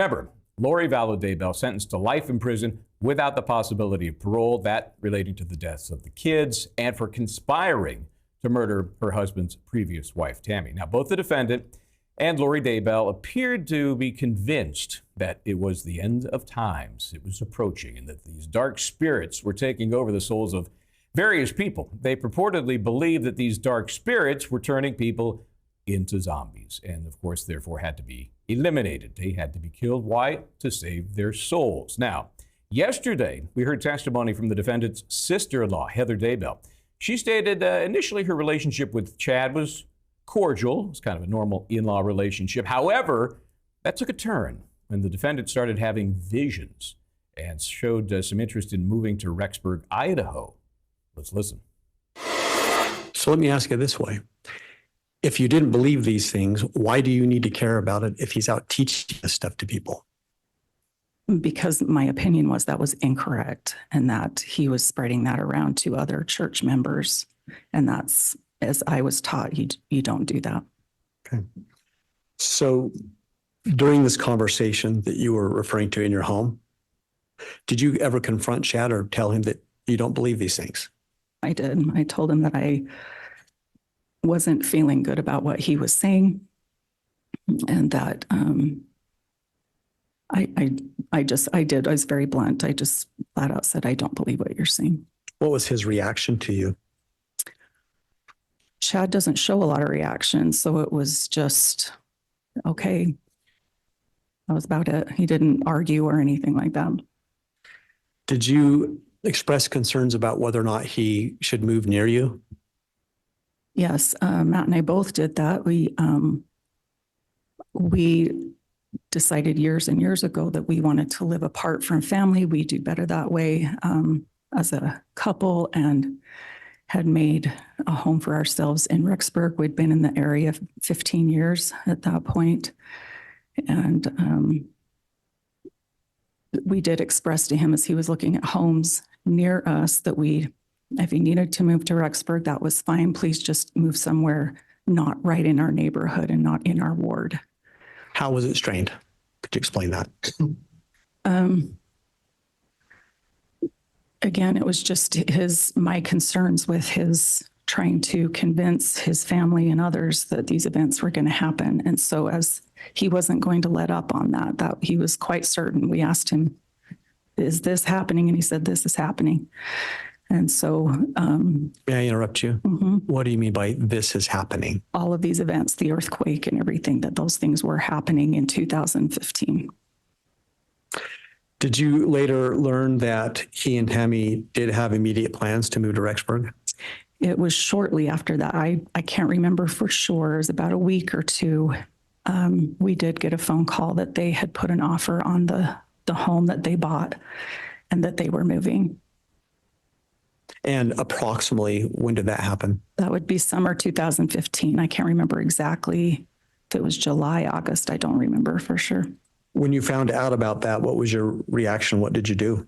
Remember, Lori Vallow Daybell sentenced to life in prison without the possibility of parole, that relating to the deaths of the kids and for conspiring to murder her husband's previous wife, Tammy. Now, both the defendant and Lori Daybell appeared to be convinced that it was the end of times. It was approaching and that these dark spirits were taking over the souls of various people. They purportedly believed that these dark spirits were turning people into zombies and, of course, therefore had to be eliminated. They had to be killed. Why? To save their souls. Now, yesterday, we heard testimony from the defendant's sister-in-law, Heather Daybell. She stated initially her relationship with Chad was cordial. It was kind of a normal in-law relationship. However, that took a turn when the defendant started having visions and showed some interest in moving to Rexburg, Idaho. Let's listen. So let me ask you this way. If you didn't believe these things, why do you need to care about it if he's out teaching this stuff to people? Because my opinion was that was incorrect and that he was spreading that around to other church members. And that's, as I was taught, you don't do that. Okay. So during this conversation that you were referring to in your home, did you ever confront Chad or tell him that you don't believe these things? I did. I told him that I wasn't feeling good about what he was saying and that I did. I was very blunt. I just flat out said, I don't believe what you're saying. What was his reaction to you? Chad doesn't show a lot of reaction, so it was just, okay. That was about it. He didn't argue or anything like that. Did you express concerns about whether or not he should move near you? Yes, Matt and I both did that. We decided years and years ago that we wanted to live apart from family. We do better that way as a couple, and had made a home for ourselves in Rexburg. We'd been in the area 15 years at that point. And we did express to him as he was looking at homes near us that if he needed to move to Rexburg, that was fine. Please just move somewhere not right in our neighborhood and not in our ward. How was it strained? Could you explain that? Again, it was just my concerns with his trying to convince his family and others that these events were going to happen. And so as he wasn't going to let up on that he was quite certain. We asked him, is this happening? And he said, this is happening. And so... May I interrupt you? Mm-hmm. What do you mean by this is happening? All of these events, the earthquake and everything, that those things were happening in 2015. Did you later learn that he and Tammy did have immediate plans to move to Rexburg? It was shortly after that. I can't remember for sure. It was about a week or two. We did get a phone call that they had put an offer on the home that they bought and that they were moving. And approximately when did that happen? That would be summer 2015. I can't remember exactly if it was July, August. I don't remember for sure. When you found out about that, what was your reaction? What did you do?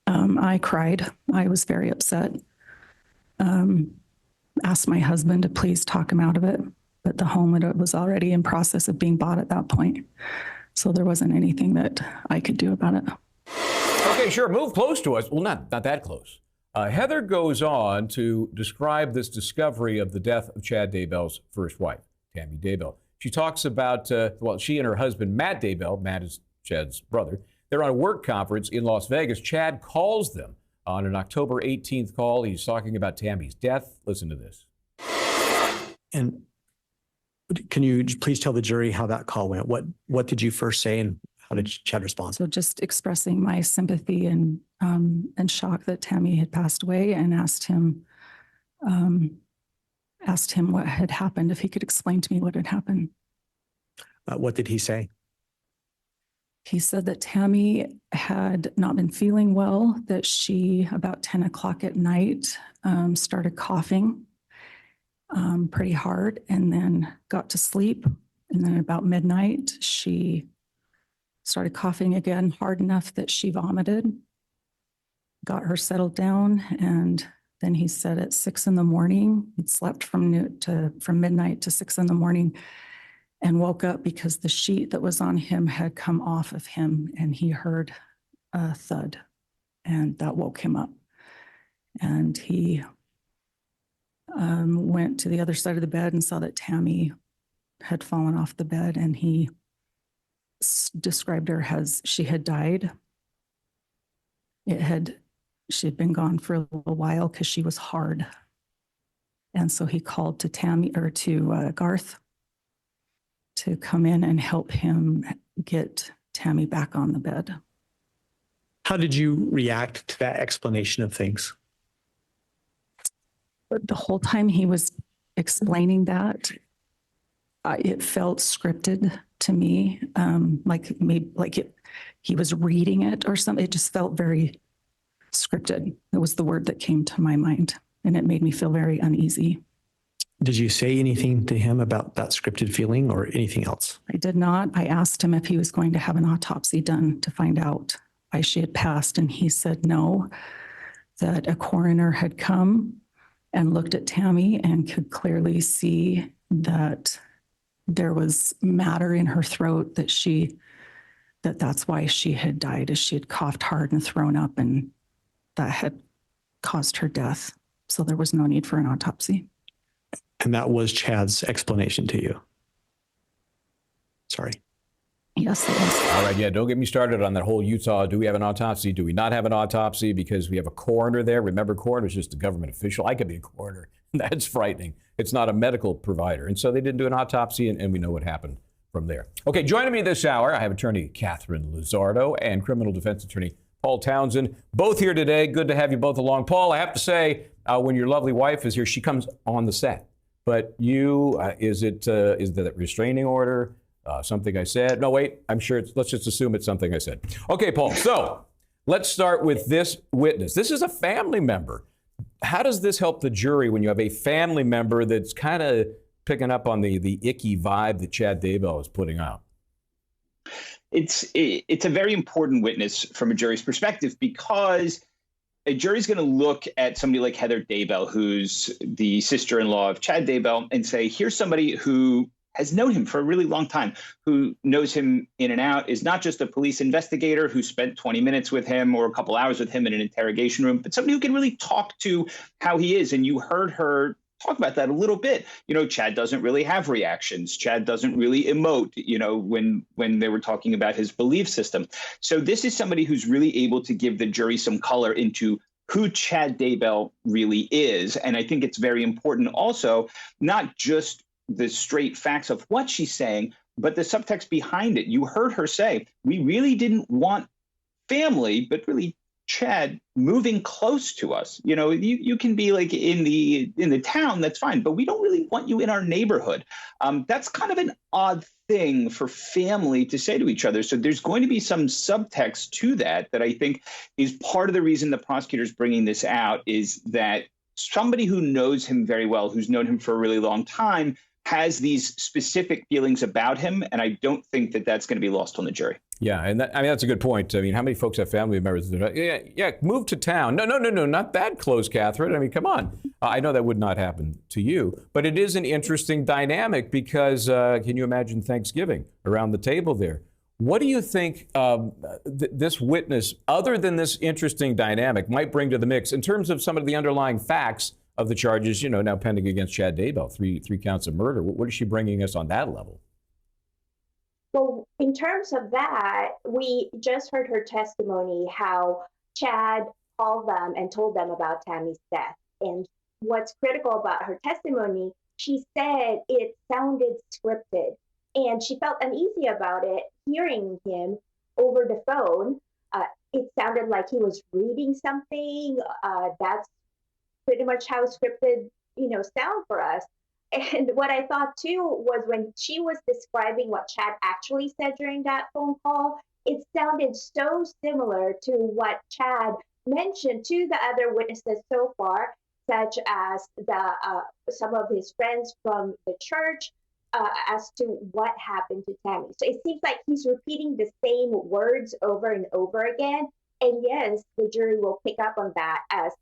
I cried. I was very upset. Asked my husband to please talk him out of it, but the home was already in process of being bought at that point. So there wasn't anything that I could do about it. Okay, sure. Move close to us. Well, not that close. Heather goes on to describe this discovery of the death of Chad Daybell's first wife, Tammy Daybell. She talks about, she and her husband, Matt Daybell, Matt is Chad's brother, they're on a work conference in Las Vegas. Chad calls them on an October 18th call. He's talking about Tammy's death. Listen to this. And can you please tell the jury how that call went? What did you first say and how did Chad respond? So just expressing my sympathy and shock that Tammy had passed away, and asked him what had happened, if he could explain to me what had happened. What did he say? He said that Tammy had not been feeling well, that she, about 10 o'clock at night, started coughing pretty hard and then got to sleep. And then about midnight, she started coughing again hard enough that she vomited, got her settled down. And then he said at 6 a.m, he'd slept from midnight to 6 a.m, and woke up because the sheet that was on him had come off of him, and he heard a thud, and that woke him up. And he went to the other side of the bed and saw that Tammy had fallen off the bed, and he described her as she had died. She had been gone for a little while because she was hard. And so he called to Tammy, or to Garth, to come in and help him get Tammy back on the bed. How did you react to that explanation of things? But the whole time he was explaining that, it felt scripted to me, he was reading it or something. It just felt very scripted. It was the word that came to my mind, and it made me feel very uneasy. Did you say anything to him about that scripted feeling or anything else? I did not. I asked him if he was going to have an autopsy done to find out why she had passed, and he said no, that a coroner had come and looked at Tammy and could clearly see that there was matter in her throat, that's why she had died, as she had coughed hard and thrown up, and that had caused her death. So there was no need for an autopsy. And that was Chad's explanation to you? Sorry. Yes, it was. All right, yeah, don't get me started on that whole Utah, do we have an autopsy, do we not have an autopsy, because we have a coroner there. Remember, coroner's just a government official. I could be a coroner. That's frightening. It's not a medical provider. And so they didn't do an autopsy, and we know what happened from there. Okay, joining me this hour, I have attorney Catherine Luzardo and criminal defense attorney Paul Townsend, both here today. Good to have you both along. Paul, I have to say, when your lovely wife is here, she comes on the set. But you, is that restraining order? Something I said? No, wait, I'm sure let's just assume it's something I said. Okay, Paul, so let's start with this witness. This is a family member. How does this help the jury when you have a family member that's kind of picking up on the icky vibe that Chad Daybell is putting out? It's a very important witness from a jury's perspective, because a jury's going to look at somebody like Heather Daybell, who's the sister-in-law of Chad Daybell, and say, here's somebody who has known him for a really long time, who knows him in and out, is not just a police investigator who spent 20 minutes with him or a couple hours with him in an interrogation room, but somebody who can really talk to how he is. And you heard her talk about that a little bit. You know, Chad doesn't really have reactions. Chad doesn't really emote, you know, when they were talking about his belief system. So this is somebody who's really able to give the jury some color into who Chad Daybell really is. And I think it's very important also, not just the straight facts of what she's saying, but the subtext behind it. You heard her say, we really didn't want family, but really Chad moving close to us. You know, you can be like in the town, that's fine, but we don't really want you in our neighborhood. That's kind of an odd thing for family to say to each other. So there's going to be some subtext to that I think is part of the reason the prosecutor's bringing this out, is that somebody who knows him very well, who's known him for a really long time, has these specific feelings about him, and I don't think that that's going to be lost on the jury. Yeah, and that's a good point. I mean, how many folks have family members that are, yeah, move to town? No, not that close, Catherine. I mean, come on. I know that would not happen to you, but it is an interesting dynamic because can you imagine Thanksgiving around the table there? What do you think this witness, other than this interesting dynamic, might bring to the mix in terms of some of the underlying facts of the charges, you know, now pending against Chad Daybell, three counts of murder? What is she bringing us on that level? Well, in terms of that, we just heard her testimony, how Chad called them and told them about Tammy's death. And what's critical about her testimony, she said it sounded scripted, and she felt uneasy about it hearing him over the phone. It sounded like he was reading something. That's pretty much how scripted, sound for us. And what I thought too was when she was describing what Chad actually said during that phone call, it sounded so similar to what Chad mentioned to the other witnesses so far, such as some of his friends from the church, as to what happened to Tammy. So it seems like he's repeating the same words over and over again. And yes, the jury will pick up on that as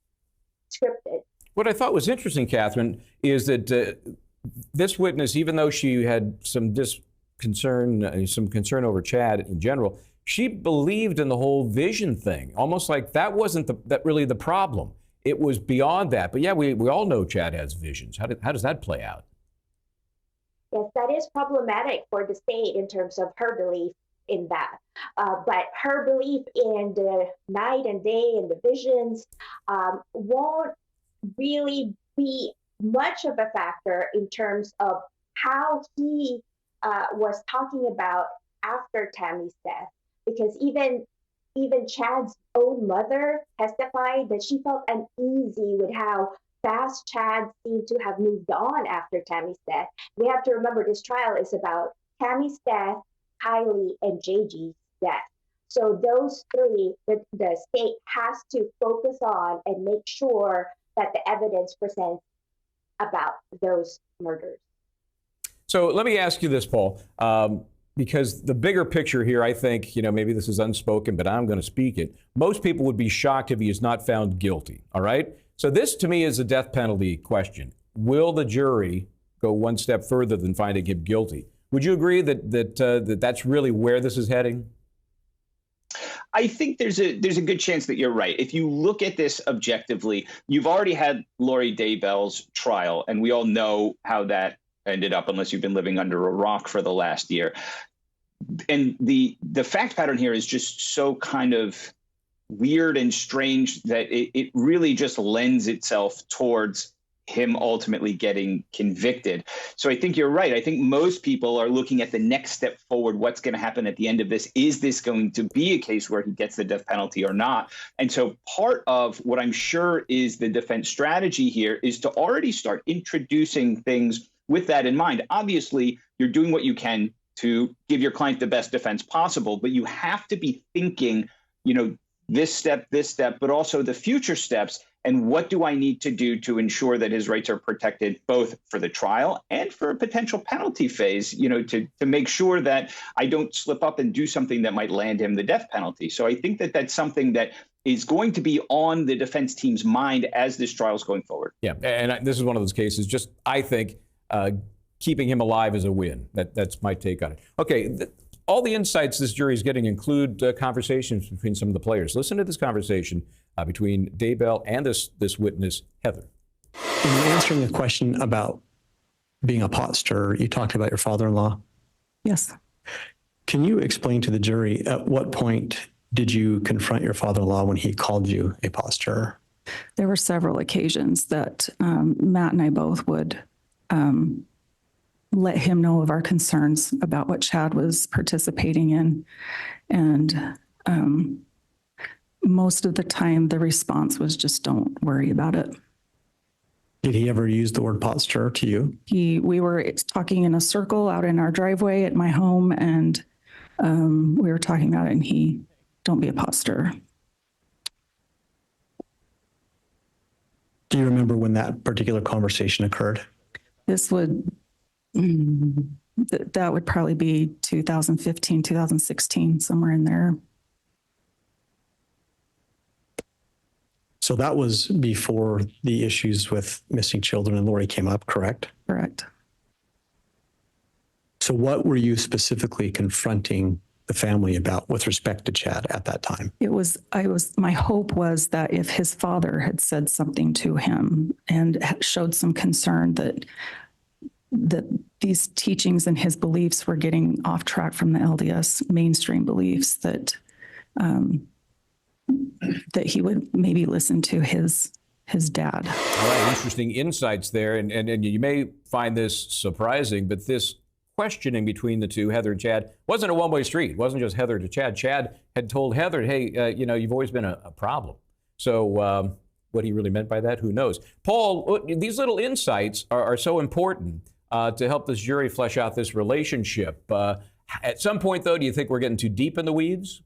scripted. What I thought was interesting, Catherine, is that this witness, even though she had some concern, some concern over Chad in general. She believed in the whole vision thing, almost like that wasn't that really the problem. It was beyond that. But yeah, we all know Chad has visions. How does that play out? Yes, that is problematic for the state in terms of her belief in that. But her belief in the night and day and the visions won't really be much of a factor in terms of how he was talking about after Tammy's death. Because even Chad's own mother testified that she felt uneasy with how fast Chad seemed to have moved on after Tammy's death. We have to remember this trial is about Tammy's death, Tylee, and JJ's death. So those three, the state has to focus on and make sure that the evidence presents about those murders. So let me ask you this, Paul, because the bigger picture here, I think, maybe this is unspoken, but I'm going to speak it. Most people would be shocked if he is not found guilty. All right. So this, to me, is a death penalty question. Will the jury go one step further than finding him guilty? Would you agree that that's really where this is heading? I think there's a good chance that you're right. If you look at this objectively, you've already had Lori Daybell's trial, and we all know how that ended up, unless you've been living under a rock for the last year. And the fact pattern here is just so kind of weird and strange that it really just lends itself towards him ultimately getting convicted. So I think you're right. I think most people are looking at the next step forward. What's going to happen at the end of this? Is this going to be a case where he gets the death penalty or not? And so part of what I'm sure is the defense strategy here is to already start introducing things with that in mind. Obviously, you're doing what you can to give your client the best defense possible, but you have to be thinking, this step, but also the future steps. And what do I need to do to ensure that his rights are protected, both for the trial and for a potential penalty phase, to make sure that I don't slip up and do something that might land him the death penalty. So I think that that's something that is going to be on the defense team's mind as this trial is going forward. Yeah, and this is one of those cases, just, I think, keeping him alive is a win. That's my take on it. Okay, all the insights this jury is getting include conversations between some of the players. Listen to this conversation between Daybell and this witness, Heather. In answering the question about being a pot stirrer, you talked about your father-in-law. Yes. Can you explain to the jury at what point did you confront your father-in-law when he called you a pot stirrer? There were several occasions that Matt and I both would let him know of our concerns about what Chad was participating in. And most of the time, the response was just, don't worry about it. Did he ever use the word pot stirrer to you? We were talking in a circle out in our driveway at my home, and we were talking about it, and don't be a pot stirrer. Do you remember when that particular conversation occurred? That would probably be 2015, 2016, somewhere in there. So that was before the issues with missing children and Lori came up, correct? Correct. So what were you specifically confronting the family about with respect to Chad at that time? My hope was that if his father had said something to him and showed some concern that these teachings and his beliefs were getting off track from the LDS mainstream beliefs, that he would maybe listen to his dad. All right, interesting insights there. And you may find this surprising, but this questioning between the two, Heather and Chad, wasn't a one-way street. It wasn't just Heather to Chad. Chad had told Heather, hey, you've always been a problem. So what he really meant by that, who knows? Paul, these little insights are so important to help this jury flesh out this relationship. At some point, though, do you think we're getting too deep in the weeds?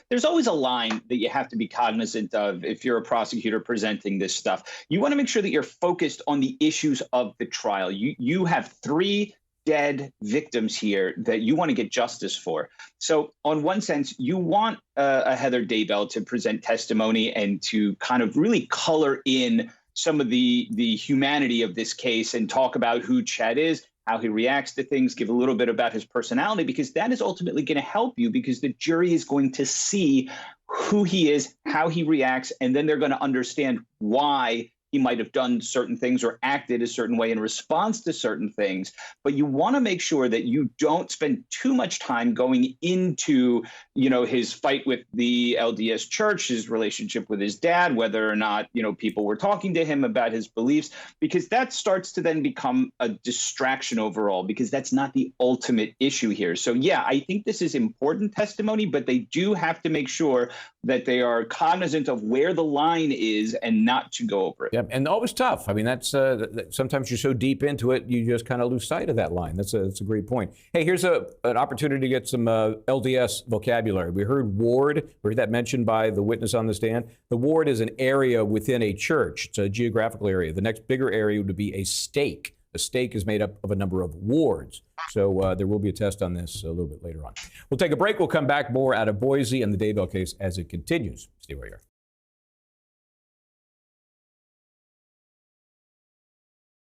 There's always a line that you have to be cognizant of if you're a prosecutor presenting this stuff. You want to make sure that you're focused on the issues of the trial. You have 3 dead victims here that you want to get justice for. So on one sense, you want a Heather Daybell to present testimony and to kind of really color in some of the humanity of this case and talk about who Chad is how he reacts to things, give a little bit about his personality, because that is ultimately going to help you, because the jury is going to see who he is, how he reacts, and then they're going to understand why he might have done certain things or acted a certain way in response to certain things. But you want to make sure that you don't spend too much time going into, his fight with the LDS church, his relationship with his dad, whether or not, people were talking to him about his beliefs, because that starts to then become a distraction overall, because that's not the ultimate issue here. So yeah, I think this is important testimony, but they do have to make sure that they are cognizant of where the line is and not to go over it. Yeah, and always tough. I mean, that's sometimes you're so deep into it, you just kind of lose sight of that line. That's a great point. Hey, here's an opportunity to get some LDS vocabulary. We heard ward. We heard that mentioned by the witness on the stand. The ward is an area within a church. It's a geographical area. The next bigger area would be a stake. A stake is made up of a number of wards. So there will be a test on this a little bit later on. We'll take a break. We'll come back more out of Boise and the Daybell case as it continues. Stay where you are.